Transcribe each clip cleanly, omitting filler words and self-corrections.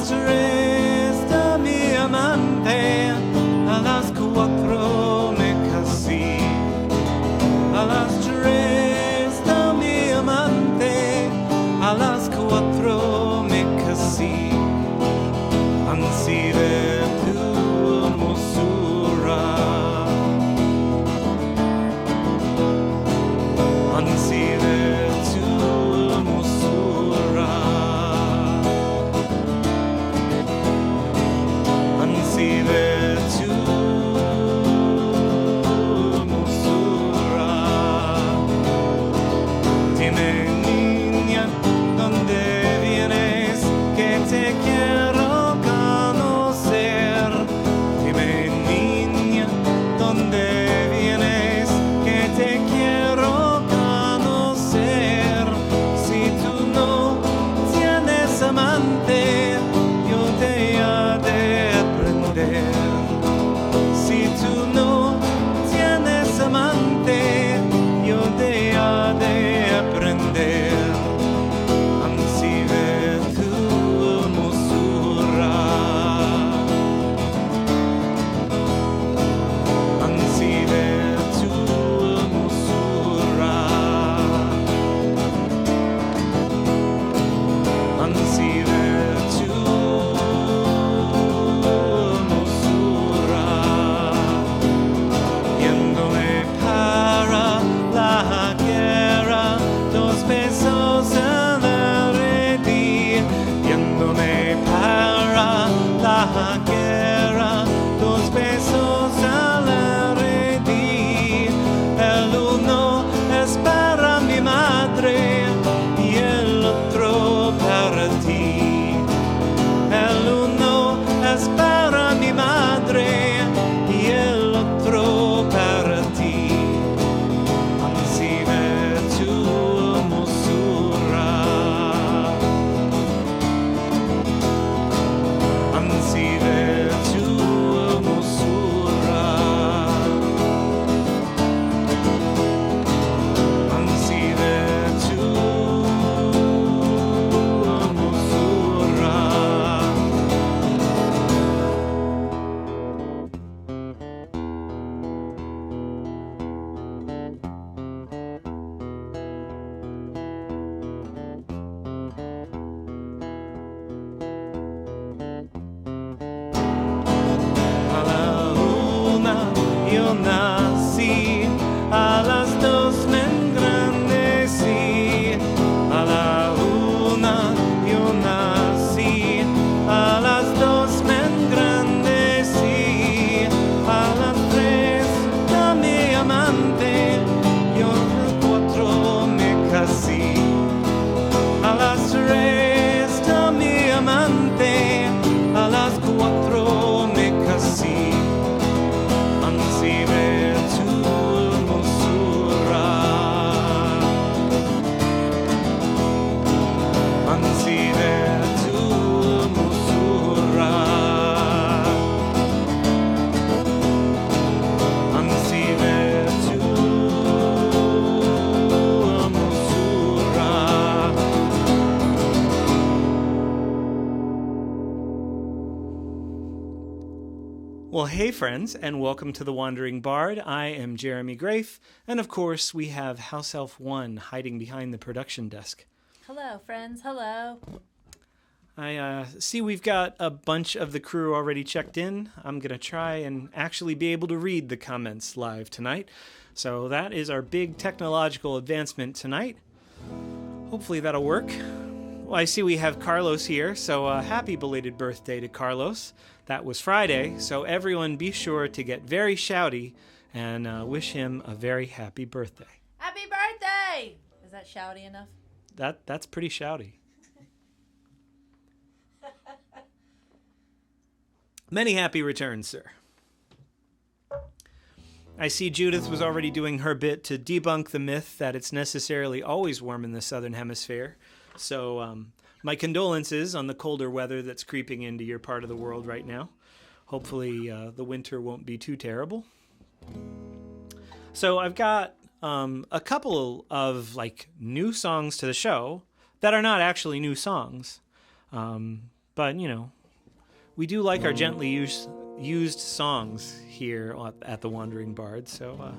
las 3 está mi amante, a las 4 me casé. A las 3 está mi amante, a las 4 me casé. Anzi de tu hermosura, anzi de tu hermosura, anzi de tu hermosura. Dime, niña, ¿dónde vienes? Que te quiero conocer. Dime, niña, ¿dónde vienes? Que te quiero conocer. Si tú no tienes amante, yo te he de aprender. Si tú no tienes amante, yo te he de aprender. Anzi de tu hermosura, anzi de tu hermosura, anzi de tu hermosura. Yéndome para la guerra, 2 pesos en la redí. Yéndome para la guerra, 2 pesos en la redí. El uno es para mi madre y el otro para ti. El uno es para mi madre y el otro para ti. Anzi de tu hermosura, anzi de tu hermosura, anzi de tu hermosura. A la 1 yo nací, a las 2 me engrandecí. A la 1 yo nací, a las 2 me engrandecí. A las 3 está mi amante, yo a las 4 me casé. A las 3 está mi amante, a las 4 me casé. Anzi de tu hermosura, anzi de tu hermosura, anzi de tu hermosura. Well, hey friends, and welcome to The Wandering Bard. I am Jeremy Grafe, and of course we have House Elf 1 hiding behind the production desk. Hello, friends. Hello. I see we've got a bunch of the crew already checked in. I'm going to try and actually be able to read the comments live tonight. So that is our big technological advancement tonight. Hopefully that'll work. Well, I see we have Carlos here, so happy belated birthday to Carlos. That was Friday, so everyone be sure to get very shouty and wish him a very happy birthday. Happy birthday! Is that shouty enough? That's pretty shouty. Many happy returns, sir. I see Judith was already doing her bit to debunk the myth that it's necessarily always warm in the southern hemisphere. So my condolences on the colder weather that's creeping into your part of the world right now. Hopefully the winter won't be too terrible. So I've got a couple of like new songs to the show that are not actually new songs. But, you know, we do like our gently used songs here at the Wandering Bard. So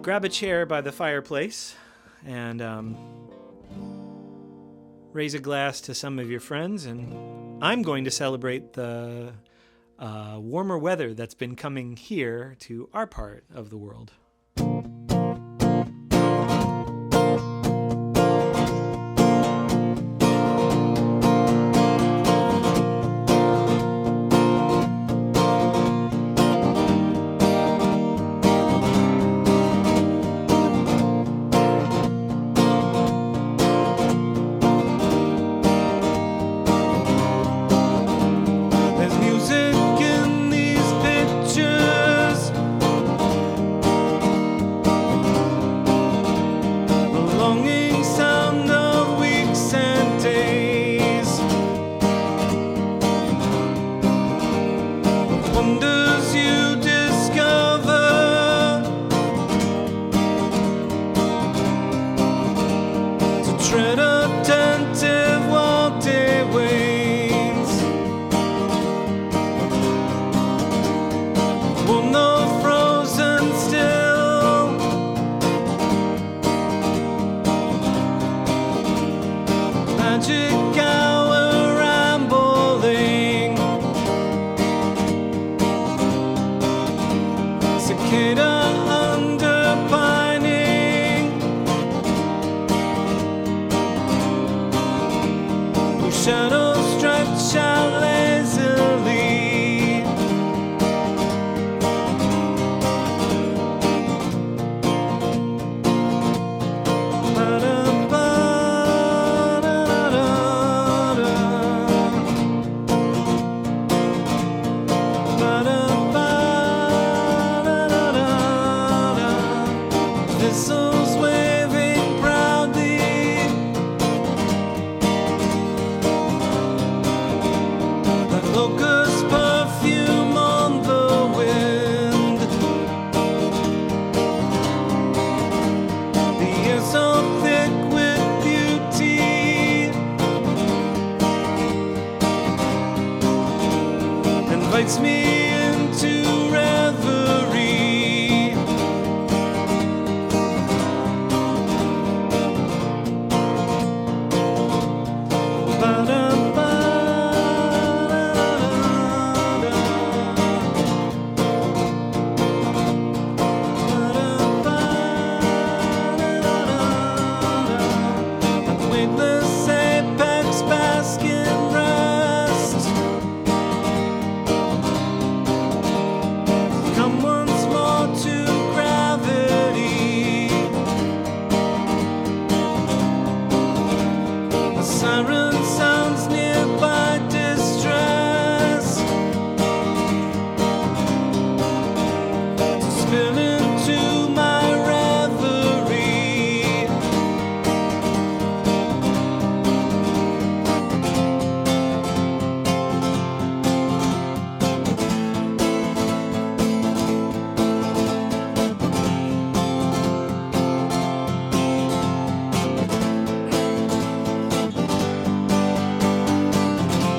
grab a chair by the fireplace and raise a glass to some of your friends. And I'm going to celebrate the warmer weather that's been coming here to our part of the world.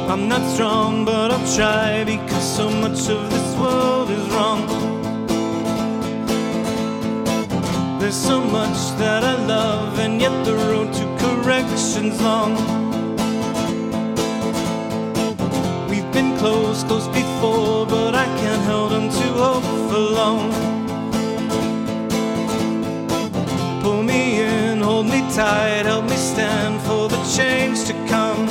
I'm not strong, but I'll try, because so much of this world is wrong. There's so much that I love, and yet the road to correction's long. We've been close before, but I can't hold on to hope for long. Pull me in, hold me tight, help me stand for the change to come.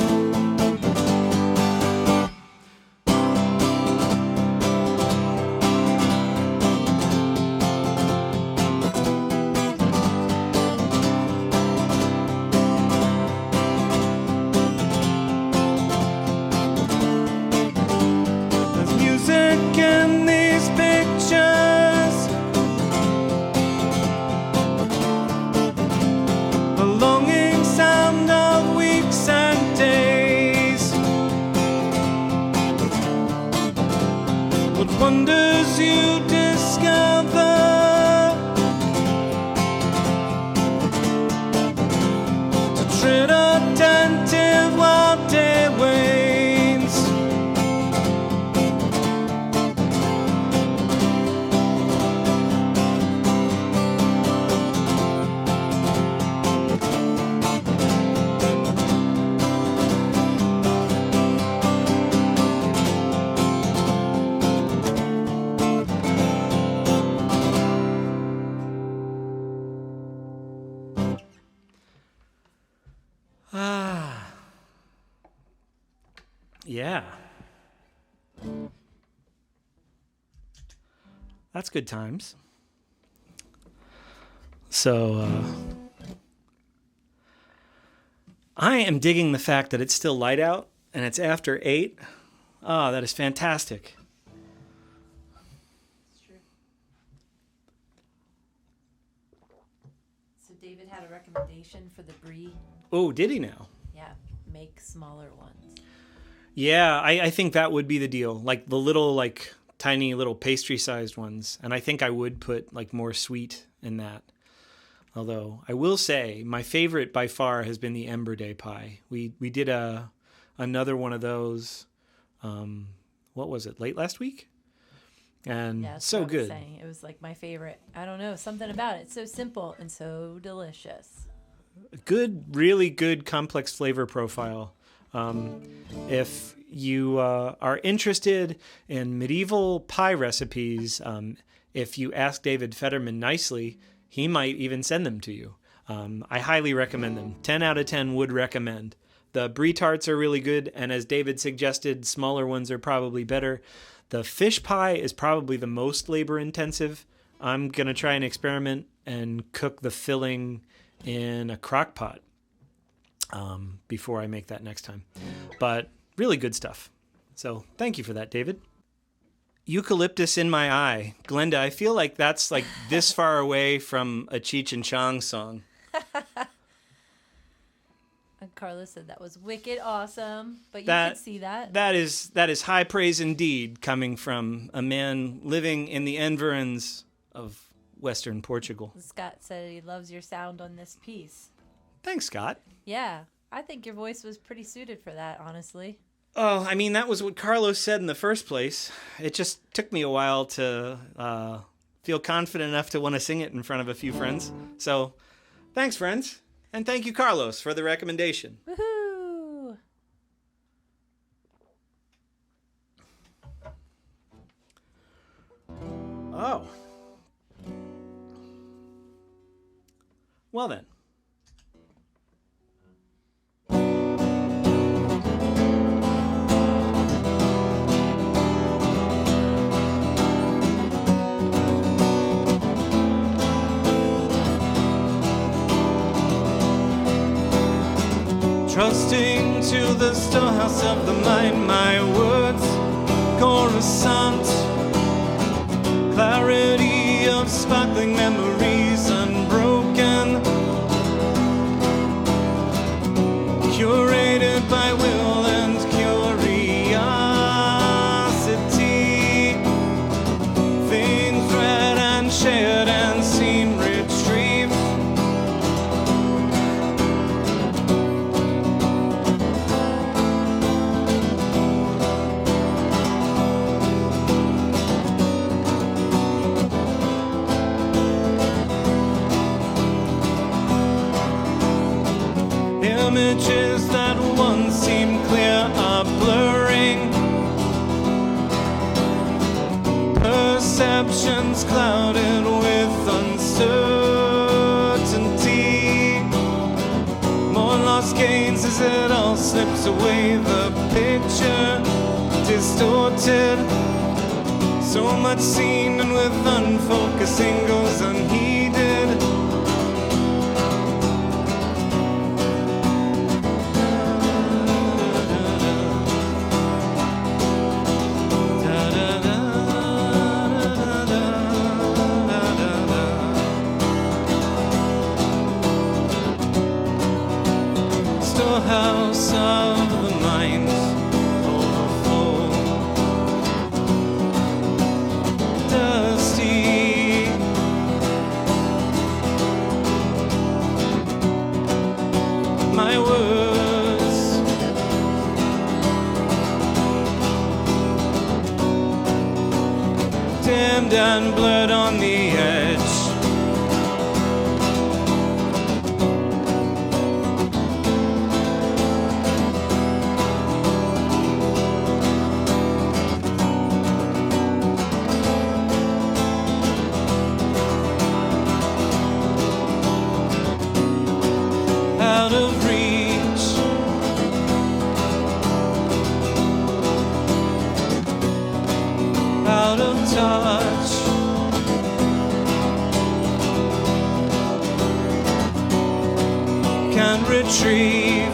Wonders you discover, to tread attentive while day wanes. Yeah. That's good times. So, I am digging the fact that it's still light out and it's after 8. Ah, that is fantastic. It's true. So David had a recommendation for the brie. Oh, did he now? Yeah, make smaller ones. Yeah, I think that would be the deal. Like the little, like tiny little pastry-sized ones. And I think I would put like more sweet in that. Although I will say my favorite by far has been the Ember Day pie. We did another one of those. What was it? Late last week, and Yeah, that's so what I was good. saying. It was like my favorite. I don't know, something about it. It's so simple and so delicious. Good, really good complex flavor profile. If you are interested in medieval pie recipes, if you ask David Fetterman nicely, he might even send them to you. I highly recommend them. 10 out of 10 would recommend. The brie tarts are really good, and as David suggested, smaller ones are probably better. The fish pie is probably the most labor intensive. I'm going to try and experiment and cook the filling in a crock pot before I make that next time. But really good stuff. So thank you for that, David. Eucalyptus in My Eye. Glenda, I feel like that's like this far away from a Cheech and Chong song. And Carlos said that was wicked awesome, but you That- could see that. That is high praise indeed, coming from a man living in the environs of Western Portugal. Scott said he loves your sound on this piece. Thanks, Scott. Yeah, I think your voice was pretty suited for that, honestly. Oh, I mean, that was what Carlos said in the first place. It just took me a while to feel confident enough to want to sing it in front of a few friends. So, thanks, friends. And thank you, Carlos, for the recommendation. Woohoo! Oh. Well then. Trusting to the storehouse of the mind, my words coruscant. Clarity of sparkling memories unbroken, curated by will and curiosity, thin thread and shared and seen retrieved. Images that once seemed clear are blurring. Perceptions clouded with uncertainty. More lost gains as it all slips away. The picture distorted. So much seen and with unfocused angles unheeded. Storehouse of the mind, overfull, dusty. My words, dimmed and blurred on the edge. Out of reach, can't retrieve.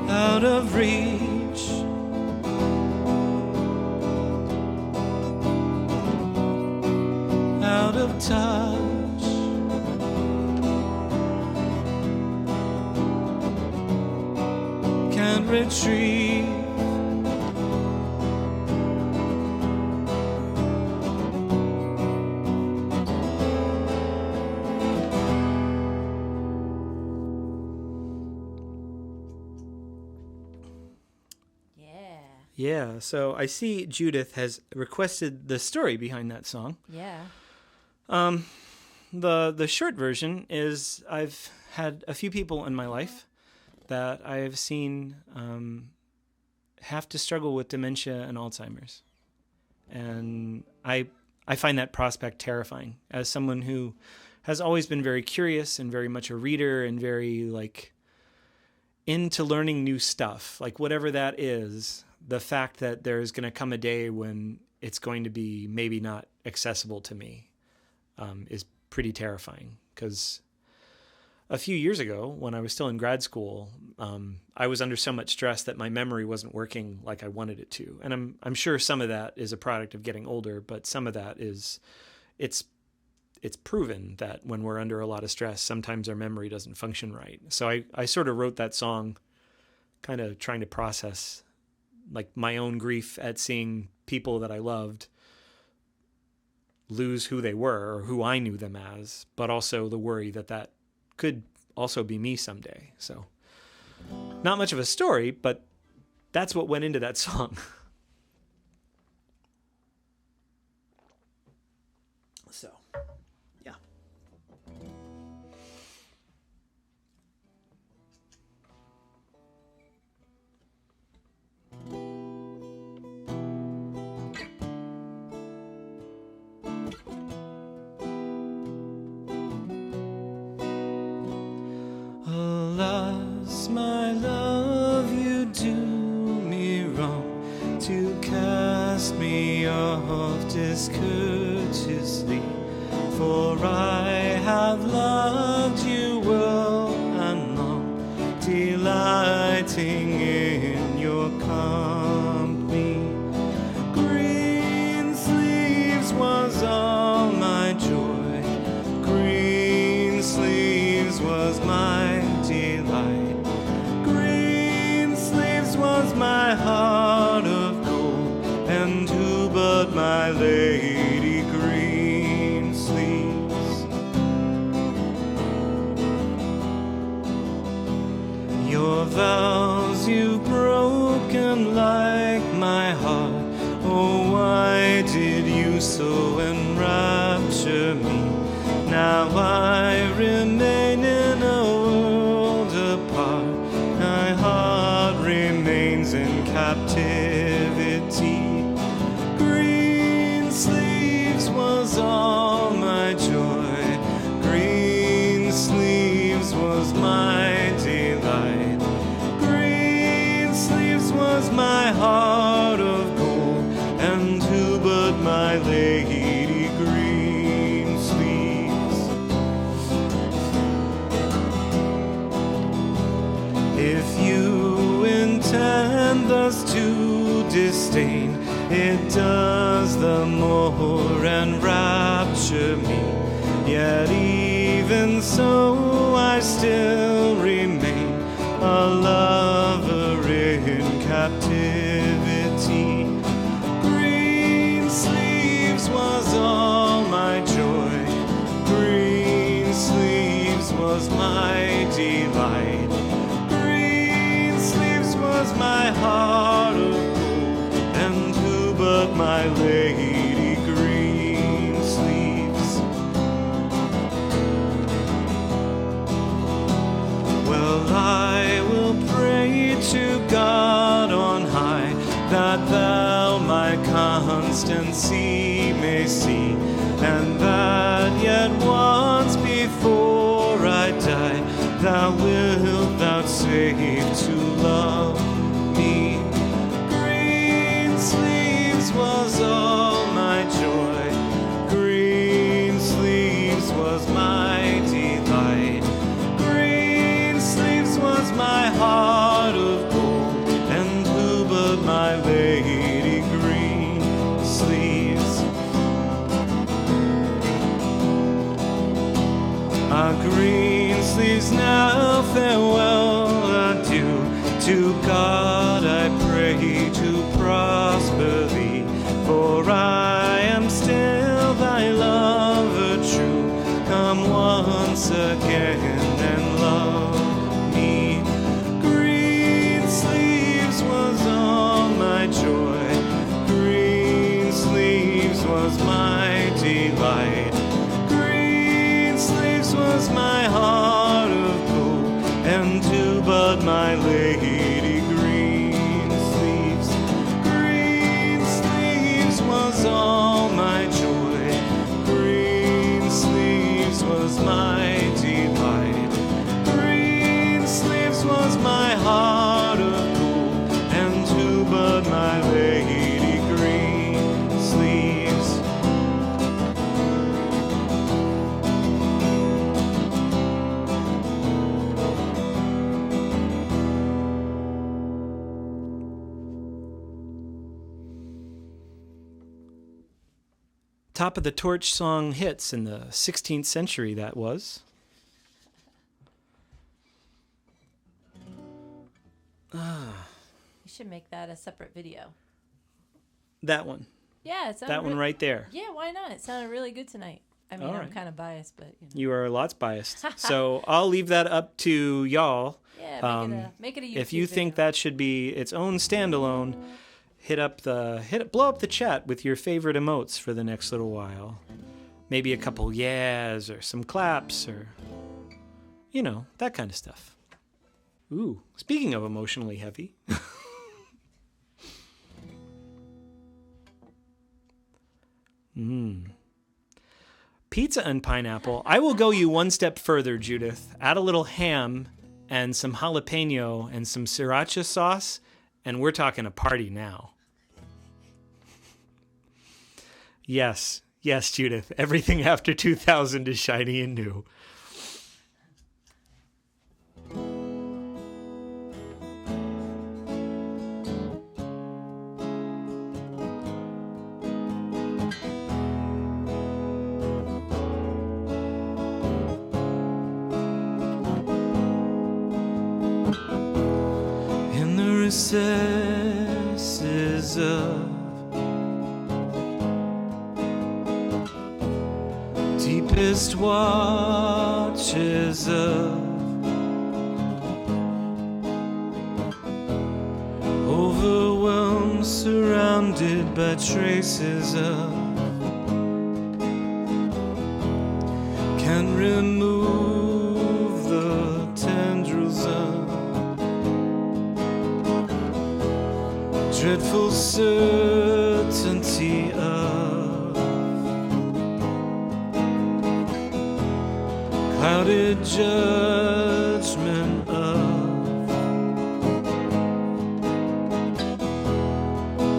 Out of reach, out of touch, can't retrieve. Yeah, so I see Judith has requested the story behind that song. Yeah. The short version is I've had a few people in my life that I have seen have to struggle with dementia and Alzheimer's. And I find that prospect terrifying as someone who has always been very curious and very much a reader and very into learning new stuff, like whatever that is. The fact that there's going to come a day when it's going to be maybe not accessible to me is pretty terrifying. Because a few years ago, when I was still in grad school, I was under so much stress that my memory wasn't working like I wanted it to. And I'm sure some of that is a product of getting older, but some of that is it's proven that when we're under a lot of stress, sometimes our memory doesn't function right. So I sort of wrote that song kind of trying to process like my own grief at seeing people that I loved lose who they were or who I knew them as, but also the worry that could also be me someday. So not much of a story, but that's what went into that song. So, yeah. Alas, my love, you do me wrong to cast me off discourteously, for I have loved you well and long, delighting in your company. Greensleeves was all my joy, Greensleeves was my delight, Greensleeves was my heart of gold, and who but my lady Greensleeves? Your vows you've broken like my heart, oh why did you so enrapture me? Now I remain in a world apart, my heart remains in captivity. Greensleeves was all my joy, Greensleeves was my delight, Greensleeves was my heart of gold, and who but my lady Greensleeves? If you intend thus to disdain, it does the more enrapture me. Yet even so I still remain a lover in captivity. Greensleeves was all my joy, Greensleeves was my delight, Greensleeves was my lady Greensleeves. Well, I will pray to God on high, that thou my constancy may see, and that yet once before I die, thou wilt vouchsafe to love me. Greensleeves was all my joy, Greensleeves was my delight, Greensleeves was my heart of gold, and who but my lady Greensleeves? Ah, Greensleeves, now farewell, adieu. To God I pray to prosper thee, for I am still thy lover true. Come once again and love me. Greensleeves was all my joy, Greensleeves was my delight, Greensleeves was my heart of gold, and to but my lady Greensleeves. Greensleeves was all my joy, Greensleeves was my delight, Greensleeves was my heart of gold, and to but my lady Greensleeves. Top of the torch song hits in the 16th century, that was. You should make that a separate video. That one. Yeah, it sounded That one right there. Yeah, why not? It sounded really good tonight. I mean, All I'm right. kind of biased, but you know. You are lots biased. So I'll leave that up to y'all. Yeah, make it a YouTube If you think video. that should be its own standalone, blow up the chat with your favorite emotes for the next little while. Maybe a couple yeahs or some claps or, you know, that kind of stuff. Ooh, speaking of emotionally heavy. Pizza and pineapple. I will go you one step further, Judith. Add a little ham and some jalapeno and some sriracha sauce, and we're talking a party now. Yes, Judith. Everything after 2000 is shiny and new. In the recesses of deepest watches of overwhelmed, surrounded by traces of can't remove the tendrils of dreadful certainty of clouded judgment of,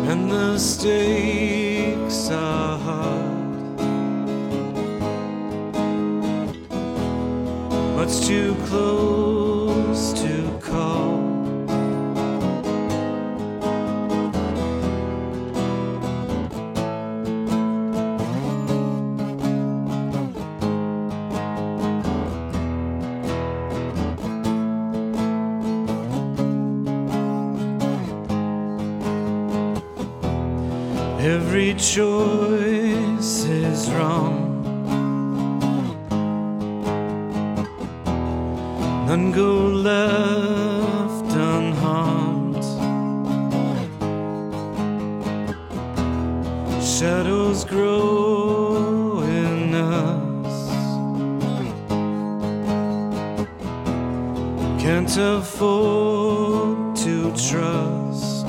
and the stakes are hard, much too close to call. Every choice is wrong, none go left unharmed. shadows grow in us. Can't afford to trust.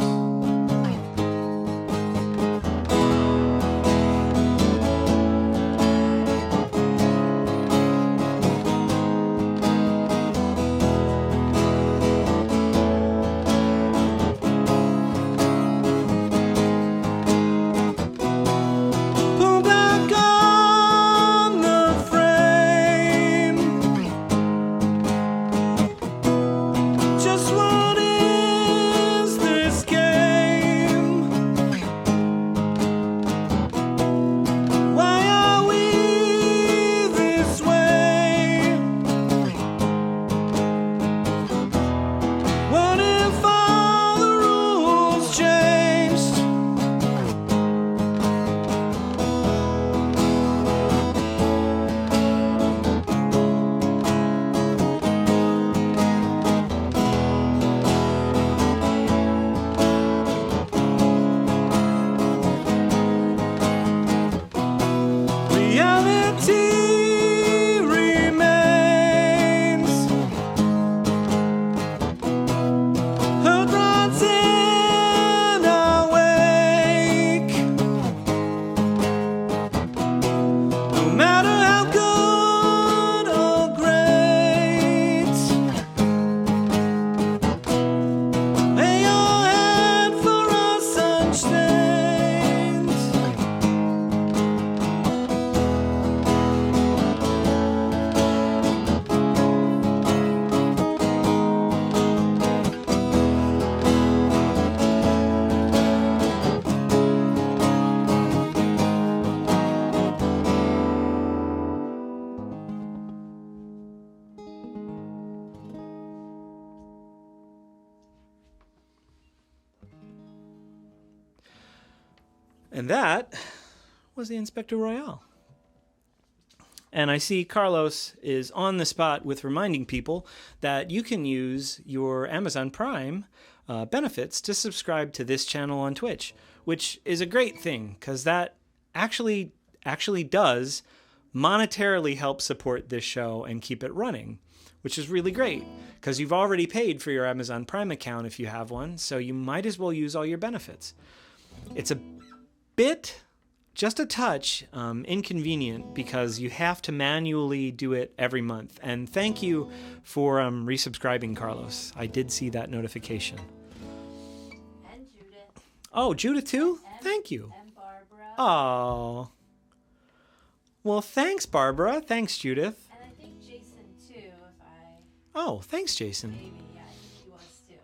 And that was the Inspector Royale. And I see Carlos is on the spot with reminding people that you can use your Amazon Prime benefits to subscribe to this channel on Twitch, which is a great thing because that actually does monetarily help support this show and keep it running, which is really great because you've already paid for your Amazon Prime account if you have one, so you might as well use all your benefits. It's a bit, just a touch, inconvenient because you have to manually do it every month. And thank you for resubscribing, Carlos. I did see that notification. And Judith. Oh, Judith too? Thank you. And Barbara. Oh. Well, thanks, Barbara. Thanks, Judith. And I think Jason too, if I... Oh, thanks, Jason. Maybe, yeah, I think he was too.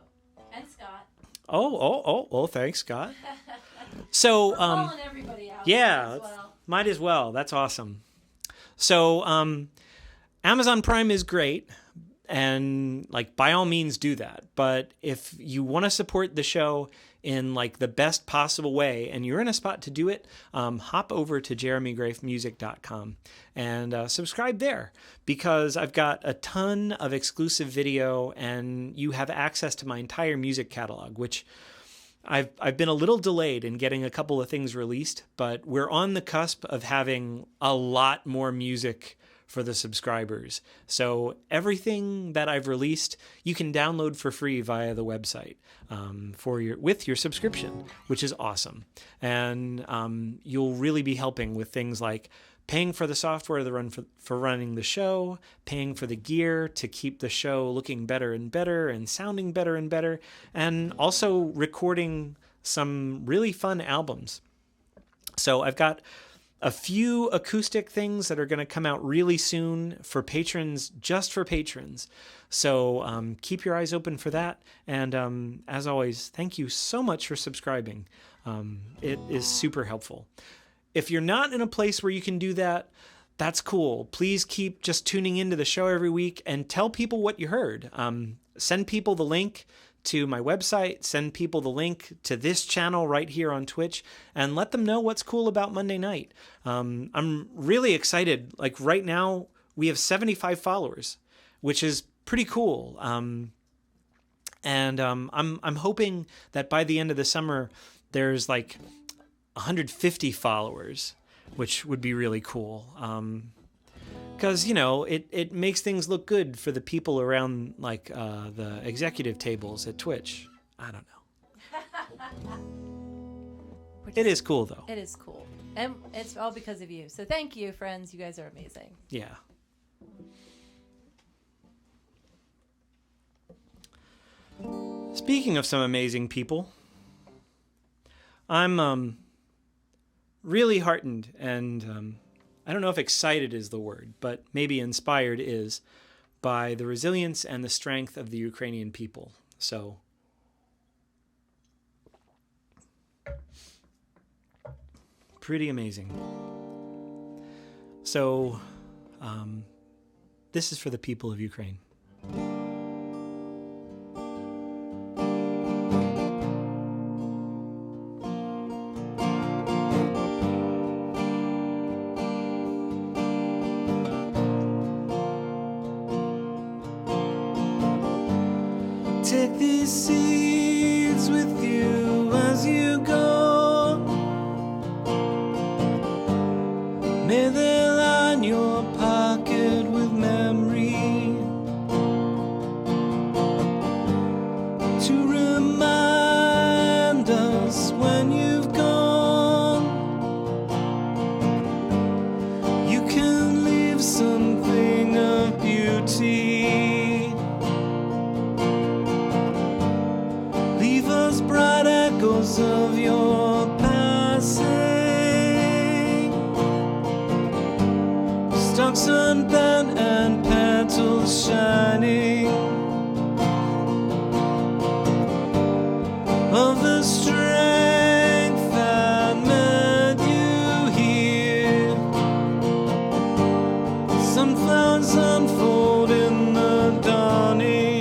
And Scott. Oh, thanks, Scott. So, calling everybody out yeah, as well. Might as well. That's awesome. So, Amazon Prime is great, and like by all means do that. But if you want to support the show in like the best possible way, and you're in a spot to do it, hop over to jeremygrafemusic.com and subscribe there because I've got a ton of exclusive video, and you have access to my entire music catalog, which I've been a little delayed in getting a couple of things released, but we're on the cusp of having a lot more music for the subscribers. So everything that I've released, you can download for free via the website with your subscription, which is awesome. And you'll really be helping with things like paying for the software to run for running the show, paying for the gear to keep the show looking better and better and sounding better and better, and also recording some really fun albums. So I've got a few acoustic things that are going to come out really soon for patrons, just for patrons. So keep your eyes open for that. And as always, thank you so much for subscribing. It is super helpful. If you're not in a place where you can do that, that's cool. Please keep just tuning into the show every week and tell people what you heard. Send people the link to my website, send people the link to this channel right here on Twitch, and let them know what's cool about Monday night. I'm really excited. Like right now, we have 75 followers, which is pretty cool. And I'm hoping that by the end of the summer, there's like 150 followers, which would be really cool. Because, you know, it makes things look good for the people around, like, the executive tables at Twitch. I don't know. It is cool, though. It is cool. And it's all because of you. So thank you, friends. You guys are amazing. Yeah. Speaking of some amazing people, I'm really heartened and I don't know if excited is the word, but maybe inspired is, by the resilience and the strength of the Ukrainian people. So pretty amazing. So this is for the people of Ukraine. Take these seeds with you as you go. May they line your pocket with memory to remind us when you've gone. You can leave something of beauty. Leave us bright echoes of your passing. Stalks unbent and petals shining. Of the strength that met you here. Sunflowers unfold in the dawning.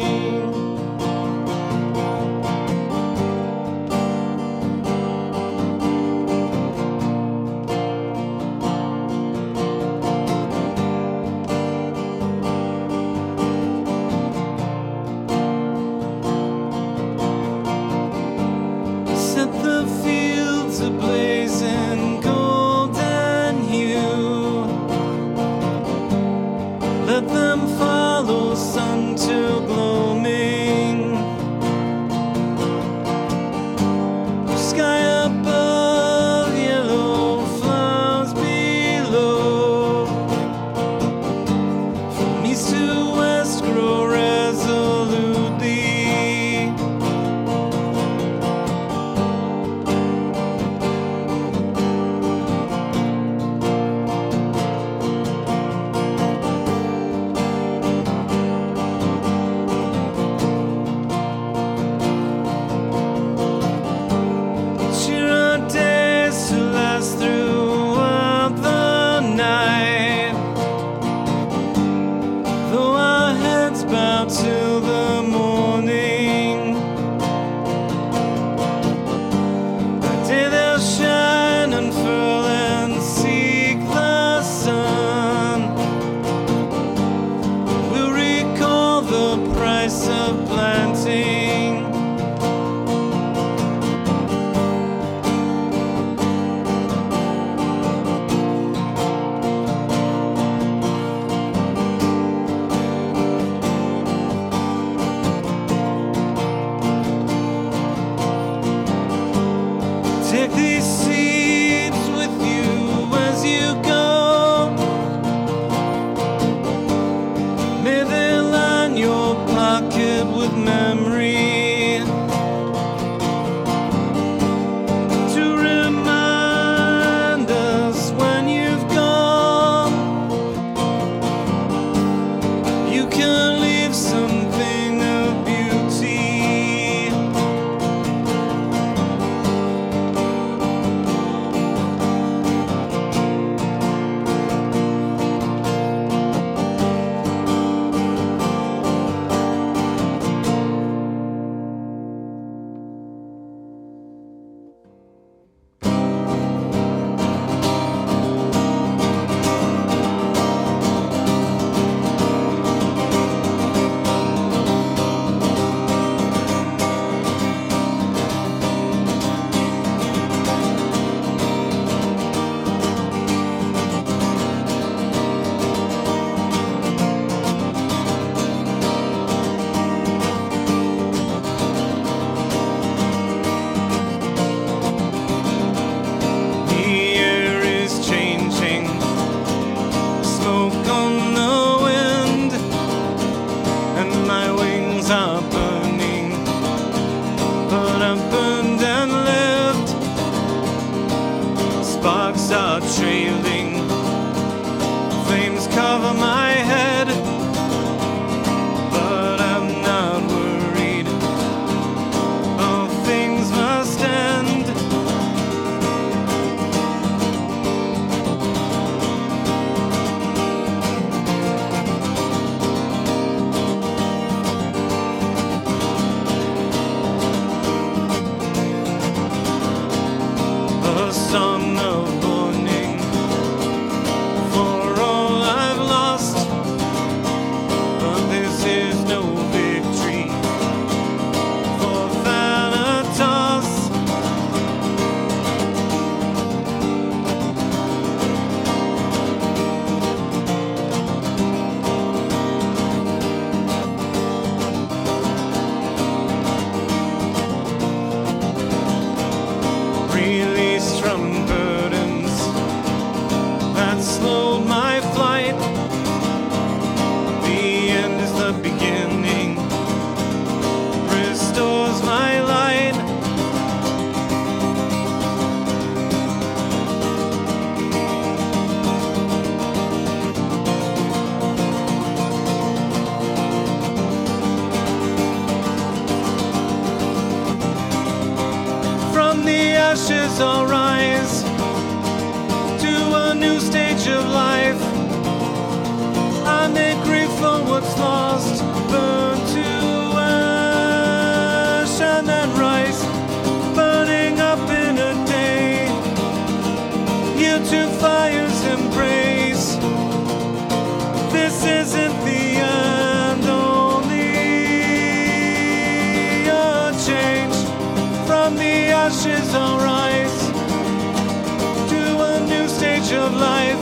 song of mourning for all I've lost. But this is no victory for Thanatos. Released from burdens that slowed my flight. The end is the beginning, restores my light. From the ashes I'll rise to a new stage of life. I make grief for what's lost, burn to ash and then rise, burning up in a day. You two fires embrace. This isn't the end, only a change. From the ashes I'll rise to a new stage of life.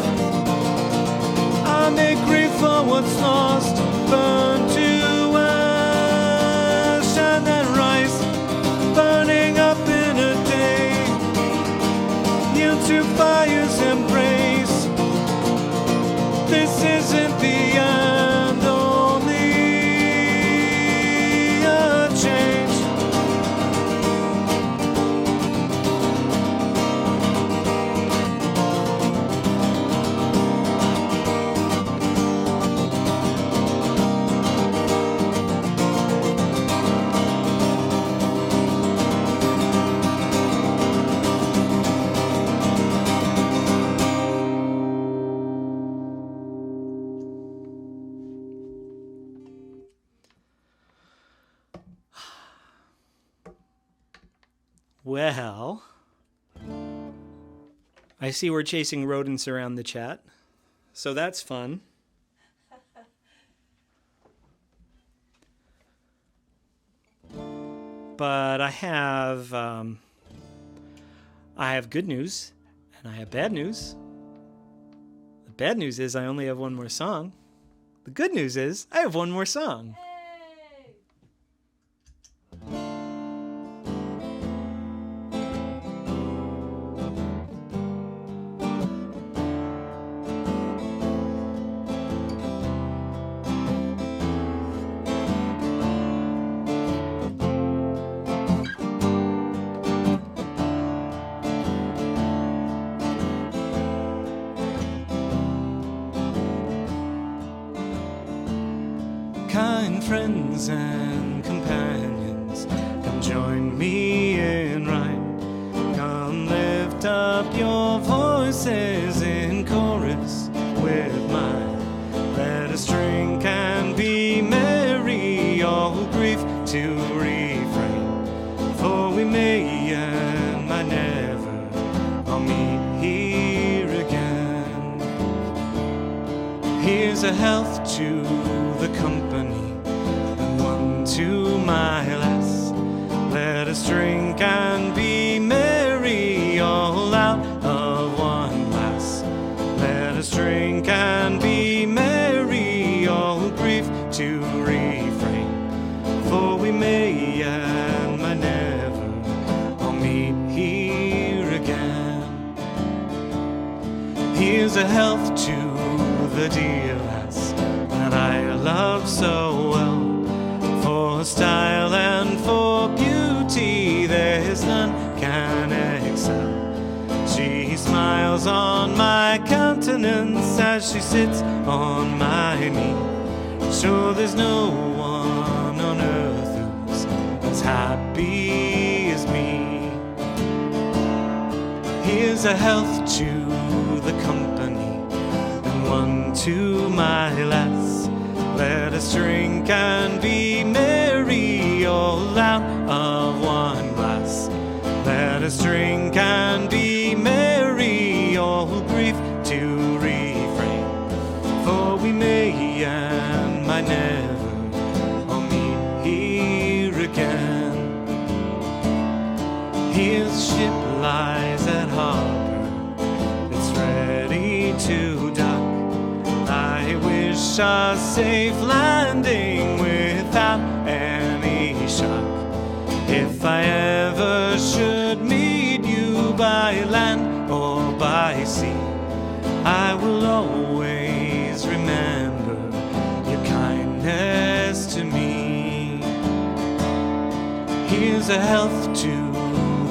I make grief for what's lost, burn to ash and then rise, burning up in a day. You two fires embrace. This isn't the end, only a change. Well, I see we're chasing rodents around the chat, so that's fun. But I have good news and I have bad news. The bad news is I only have one more song. The good news is I have one more song. Kind friends and companions, come join me in rhyme. Come lift up your voices in chorus with mine. Let us drink and be merry, all grief to refrain. For we may and might never all meet here again. Here's a health to the company, and one to my lass. Let us drink and be merry, all out of one glass. Let us drink and be merry, all grief to refrain. For we may and might never all meet here again. Here's a health to the dear lass that I love so well. For style and for beauty there's none can excel. She smiles on my countenance as she sits on my knee. Sure there's no one on earth who's as happy as me. Here's a health to the company, and one to my lass. Let us drink and be merry, all out of one glass. Let us drink and be merry. His ship lies at harbor, it's ready to dock. I wish a safe landing without any shock. If I ever should meet you by land or by sea, I will always remember your kindness to me. Here's a health to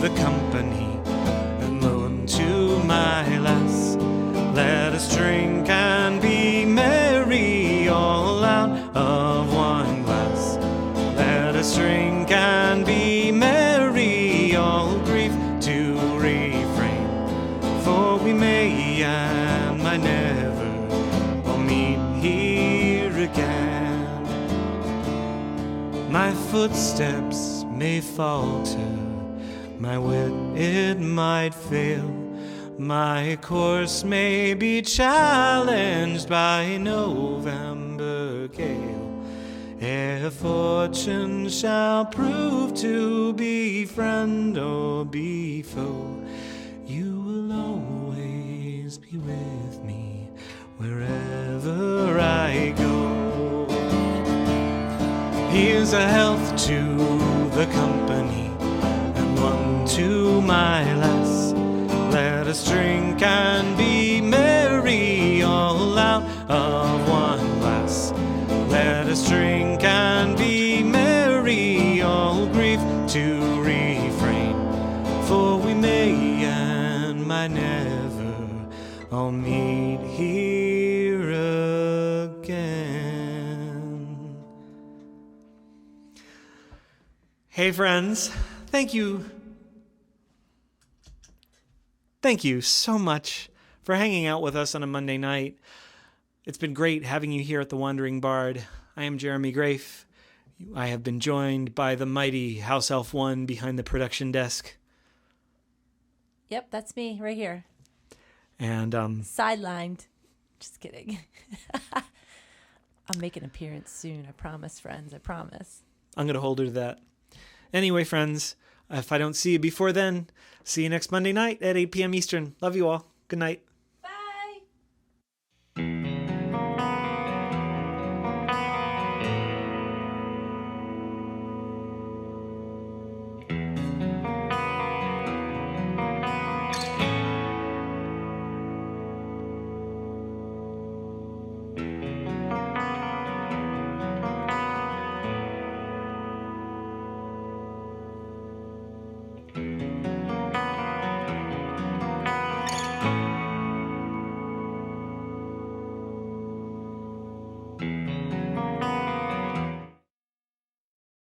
the company, and moon to my lass. Let us drink and be merry, all out of one glass. Let us drink and be merry, all grief to refrain. For we may and might never all meet here again. My footsteps may falter, my wit it might fail, my course may be challenged by November gale. Ere fortune shall prove to be friend or be foe, you will always be with me wherever I go. Here's a health to the company, and one to my lass. Let us drink and be merry, all out of one glass. Let us drink and be merry, all grief to refrain. For we may and might never all meet here again. Hey friends, thank you so much for hanging out with us on a Monday night. It's been great having you here at the Wandering Bard. I am Jeremy Grafe. I have been joined by the mighty House Elf One behind the production desk. Yep, that's me right here. And Sidelined. Just kidding. I'll make an appearance soon. I promise, friends. I promise. I'm going to hold her to that. Anyway, friends, if I don't see you before then, see you next Monday night at 8 p.m. Eastern. Love you all. Good night.